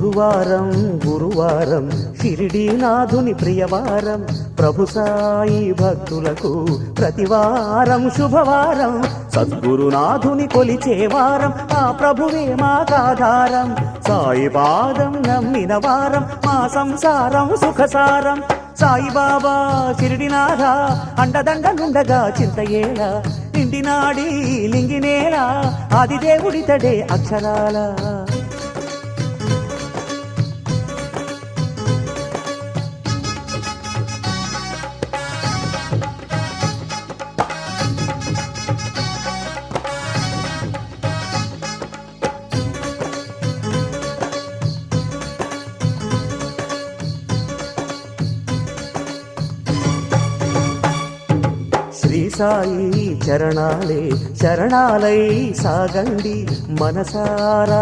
గురువారం గురువారం షిరిడీనాథుని ప్రియవారం ప్రభు సాయి భక్తులకు ప్రతివారం శుభవారం సద్గురునాథుని కొలిచే వారం ఆ ప్రభువే మాకాధారం సాయి పాదం నమ్మిన వారం మా సంసారం సుఖసారం సాయిబాబా షిరిడినాథ అండదండలుండగా చింతయేలా నిండినాడి లింగినేలా ఆదిదేవుడితడే అక్షరాల శ్రీ సాయి చరణాలే శరణాలై సాగండి మనసారా